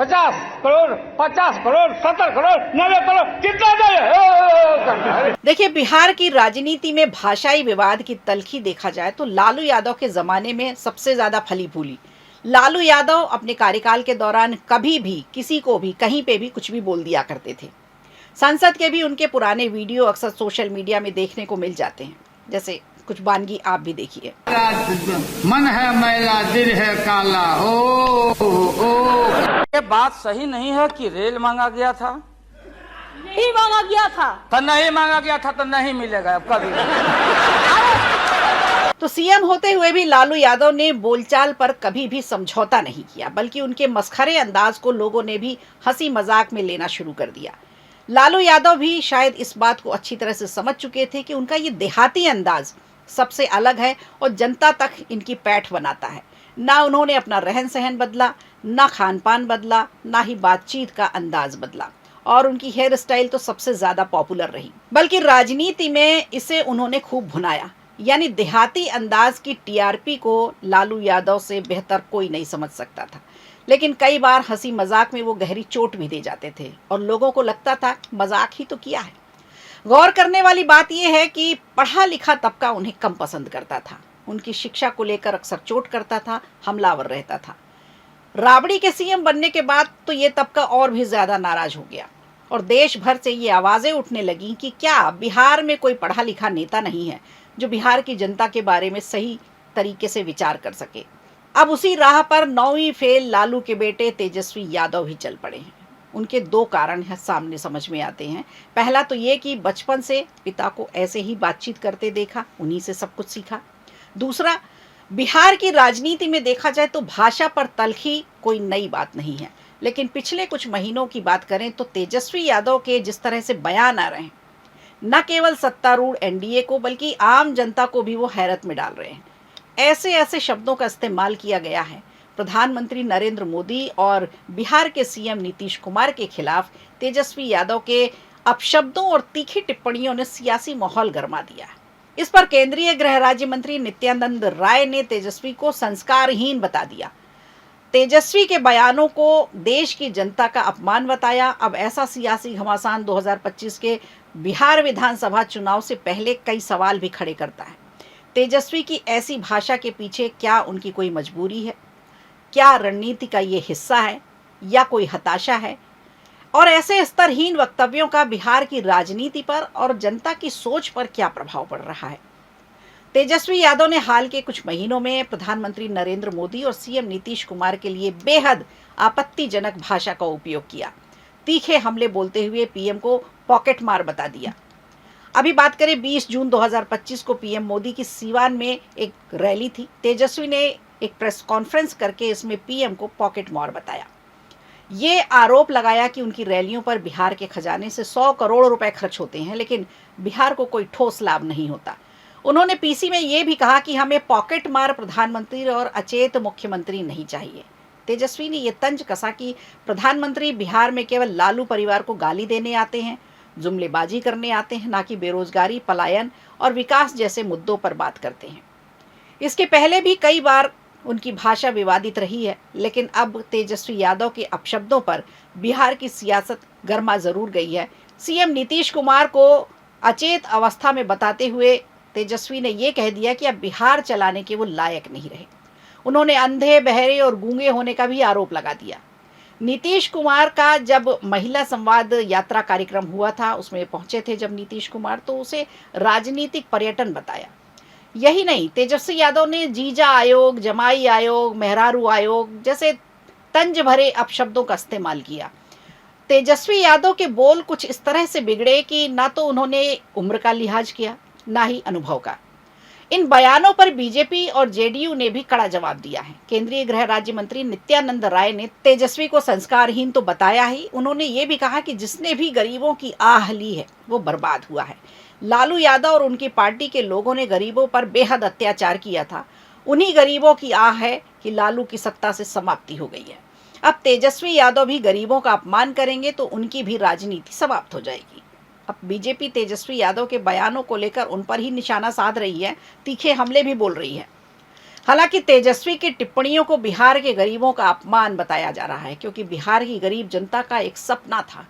50 करोड़, 50 करोड़, 70 करोड़, 90 करोड़, कितना चाहिए? देखिए, बिहार की राजनीति में भाषाई विवाद की तलखी देखा जाए तो लालू यादव के जमाने में सबसे ज्यादा फली फूली। लालू यादव अपने कार्यकाल के दौरान कभी भी किसी को भी कहीं पे भी कुछ भी बोल दिया करते थे। संसद के भी उनके पुराने वीडियो अक्सर सोशल मीडिया में देखने को मिल जाते हैं। जैसे कुछ वानगी आप भी देखिए। मन है मैला, दिल है काला, ओ। ये बात सही नहीं है कि रेल मांगा गया था। नहीं मांगा गया था तो नहीं मांगा गया था तो नहीं मिलेगा अब कभी। तो सीएम होते हुए भी लालू यादव ने बोलचाल पर कभी भी समझौता नहीं किया, बल्कि उनके मस्खरे अंदाज को लोगों ने भी हंसी मजाक में लेना शुरू कर दिया। लालू यादव भी शायद इस बात को अच्छी तरह से समझ चुके थे कि उनका ये देहाती अंदाज सबसे अलग है और जनता तक इनकी पैठ बनाता है। ना उन्होंने अपना रहन सहन बदला, ना खान पान बदला, ना ही बातचीत का अंदाज बदला, और उनकी हेयर स्टाइल तो सबसे ज्यादा पॉपुलर रही। बल्कि राजनीति में इसे उन्होंने खूब भुनाया। यानी देहाती अंदाज की टीआरपी को लालू यादव से बेहतर कोई नहीं समझ सकता था। लेकिन कई बार हंसी मजाक में वो गहरी चोट भी दे जाते थे और लोगों को लगता था मजाक ही तो किया है। गौर करने वाली बात यह है कि पढ़ा लिखा तबका उन्हें कम पसंद करता था। उनकी शिक्षा को लेकर अक्सर चोट करता था, हमलावर रहता था। राबड़ी के सीएम बनने के बाद तो ये तबका और भी ज्यादा नाराज हो गया और देश भर से ये आवाजें उठने लगी कि क्या बिहार में कोई पढ़ा लिखा नेता नहीं है जो बिहार की जनता के बारे में सही तरीके से विचार कर सके। अब उसी राह पर 9वीं फेल लालू के बेटे तेजस्वी यादव ही चल पड़े हैं। उनके दो कारण है सामने समझ में आते हैं। पहला तो ये कि बचपन से पिता को ऐसे ही बातचीत करते देखा, उन्हीं से सब कुछ सीखा। दूसरा, बिहार की राजनीति में देखा जाए तो भाषा पर तलखी कोई नई बात नहीं है, लेकिन पिछले कुछ महीनों की बात करें तो तेजस्वी यादव के जिस तरह से बयान आ रहे हैं, न केवल सत्तारूढ़ एनडीए को बल्कि आम जनता को भी वो हैरत में डाल रहे हैं। ऐसे ऐसे शब्दों का इस्तेमाल किया गया है। प्रधानमंत्री नरेंद्र मोदी और बिहार के सीएम नीतीश कुमार के खिलाफ तेजस्वी यादव के अपशब्दों और तीखी टिप्पणियों ने सियासी माहौल गरमा दिया। इस पर केंद्रीय गृह राज्य मंत्री नित्यानंद राय ने तेजस्वी को संस्कारहीन बता दिया। तेजस्वी के बयानों को देश की जनता का अपमान बताया। अब ऐसा सियासी घमासान 2025 के बिहार विधानसभा चुनाव से पहले कई सवाल भी खड़े करता है। तेजस्वी की ऐसी भाषा के पीछे क्या उनकी कोई मजबूरी है? क्या रणनीति का ये हिस्सा है या कोई हताशा है? और ऐसे स्तरहीन वक्तव्यों का बिहार की राजनीति पर और जनता की सोच पर क्या प्रभाव पड़ रहा है? तेजस्वी यादव ने हाल के कुछ महीनों में प्रधानमंत्री नरेंद्र मोदी और सीएम नीतीश कुमार के लिए बेहद आपत्तिजनक भाषा का उपयोग किया। तीखे हमले बोलते हुए पीएम को पॉकेट मार बता दिया। अभी बात करें 20 जून 2025 को पीएम मोदी की सीवान में एक रैली थी। तेजस्वी ने एक प्रेस कॉन्फ्रेंस करके इसमें पीएम को पॉकेट मार बताया। ये आरोप लगाया कि उनकी रैलियों पर बिहार के खजाने से 100 करोड़ रुपए खर्च होते हैं, लेकिन बिहार को कोई ठोस लाभ नहीं होता। उन्होंने पीसी में ये भी कहा कि हमें पॉकेट मार प्रधानमंत्री और अचेत मुख्यमंत्री नहीं चाहिए। तेजस्वी ने यह तंज कसा कि प्रधानमंत्री बिहार में केवल लालू परिवार को गाली देने आते हैं, जुमलेबाजी करने आते हैं, ना कि बेरोजगारी, पलायन और विकास जैसे मुद्दों पर बात करते हैं। इसके पहले भी कई बार उनकी भाषा विवादित रही है, लेकिन अब तेजस्वी यादव के अपशब्दों पर बिहार की सियासत गर्मा जरूर गई है। सीएम नीतीश कुमार को अचेत अवस्था में बताते हुए तेजस्वी ने यह कह दिया कि अब बिहार चलाने के वो लायक नहीं रहे। उन्होंने अंधे, बहरे और गूंगे होने का भी आरोप लगा दिया। नीतीश कुमार का जब महिला संवाद यात्रा कार्यक्रम हुआ था, उसमें पहुंचे थे जब नीतीश कुमार, तो उसे राजनीतिक पर्यटन बताया। यही नहीं, तेजस्वी यादव ने जीजा आयोग, जमाई आयोग, मेहरारू आयोग जैसे तंज भरे अपशब्दों का इस्तेमाल किया। तेजस्वी यादव के बोल कुछ इस तरह से बिगड़े कि ना तो उन्होंने उम्र का लिहाज किया, ना ही अनुभव का। इन बयानों पर बीजेपी और जेडीयू ने भी कड़ा जवाब दिया है। केंद्रीय गृह राज्य मंत्री नित्यानंद राय ने तेजस्वी को संस्कारहीन तो बताया ही, उन्होंने ये भी कहा कि जिसने भी गरीबों की आह ली है वो बर्बाद हुआ है। लालू यादव और उनकी पार्टी के लोगों ने गरीबों पर बेहद अत्याचार किया था। उन्हीं गरीबों की आह है कि लालू की सत्ता से समाप्ति हो गई है। अब तेजस्वी यादव भी गरीबों का अपमान करेंगे तो उनकी भी राजनीति समाप्त हो जाएगी। अब बीजेपी तेजस्वी यादव के बयानों को लेकर उन पर ही निशाना साध रही है, तीखे हमले भी बोल रही है। हालांकि तेजस्वी की टिप्पणियों को बिहार के गरीबों का अपमान बताया जा रहा है, क्योंकि बिहार की गरीब जनता का एक सपना था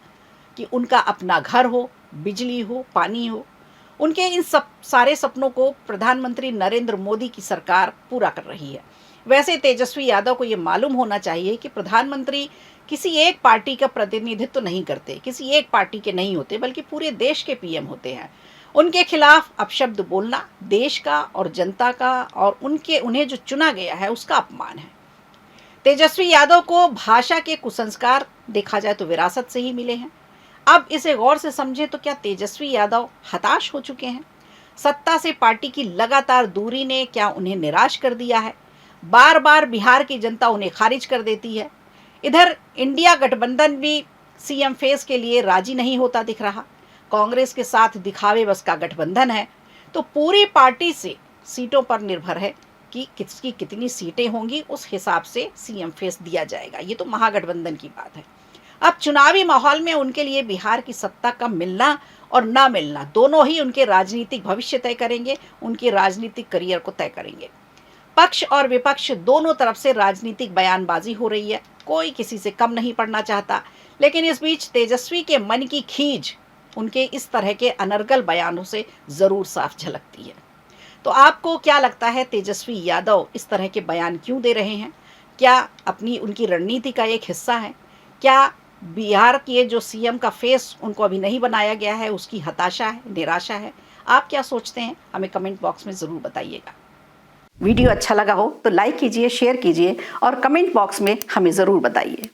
कि उनका अपना घर हो, बिजली हो, पानी हो। उनके इन सब सारे सपनों को प्रधानमंत्री नरेंद्र मोदी की सरकार पूरा कर रही है। वैसे तेजस्वी यादव को ये मालूम होना चाहिए कि प्रधानमंत्री किसी एक पार्टी का प्रतिनिधित्व नहीं करते, किसी एक पार्टी के नहीं होते, बल्कि पूरे देश के पीएम होते हैं। उनके खिलाफ अपशब्द बोलना देश का और जनता का और उन्हें जो चुना गया है उसका अपमान है। तेजस्वी यादव को भाषा के कुसंस्कार देखा जाए तो विरासत से ही मिले हैं। अब इसे गौर से समझें तो क्या तेजस्वी यादव हताश हो चुके हैं? सत्ता से पार्टी की लगातार दूरी ने क्या उन्हें निराश कर दिया है? बार बार बिहार की जनता उन्हें खारिज कर देती है। इधर इंडिया गठबंधन भी सीएम फेस के लिए राजी नहीं होता दिख रहा। कांग्रेस के साथ दिखावे बस का गठबंधन है, तो पूरी पार्टी से सीटों पर निर्भर है कि किसकी कितनी सीटें होंगी, उस हिसाब से सीएम फेस दिया जाएगा। ये तो महागठबंधन की बात है। अब चुनावी माहौल में उनके लिए बिहार की सत्ता का मिलना और ना मिलना दोनों ही उनके राजनीतिक भविष्य तय करेंगे, उनके राजनीतिक करियर को तय करेंगे। पक्ष और विपक्ष दोनों तरफ से राजनीतिक बयानबाजी हो रही है, कोई किसी से कम नहीं पड़ना चाहता। लेकिन इस बीच तेजस्वी के मन की खींच उनके इस तरह के अनर्गल बयानों से जरूर साफ झलकती है। तो आपको क्या लगता है, तेजस्वी यादव इस तरह के बयान क्यों दे रहे हैं? क्या अपनी उनकी रणनीति का एक हिस्सा है? क्या बिहार के जो सीएम का फेस उनको अभी नहीं बनाया गया है उसकी हताशा है, निराशा है? आप क्या सोचते हैं, हमें कमेंट बॉक्स में ज़रूर बताइएगा। वीडियो अच्छा लगा हो तो लाइक कीजिए, शेयर कीजिए और कमेंट बॉक्स में हमें ज़रूर बताइए।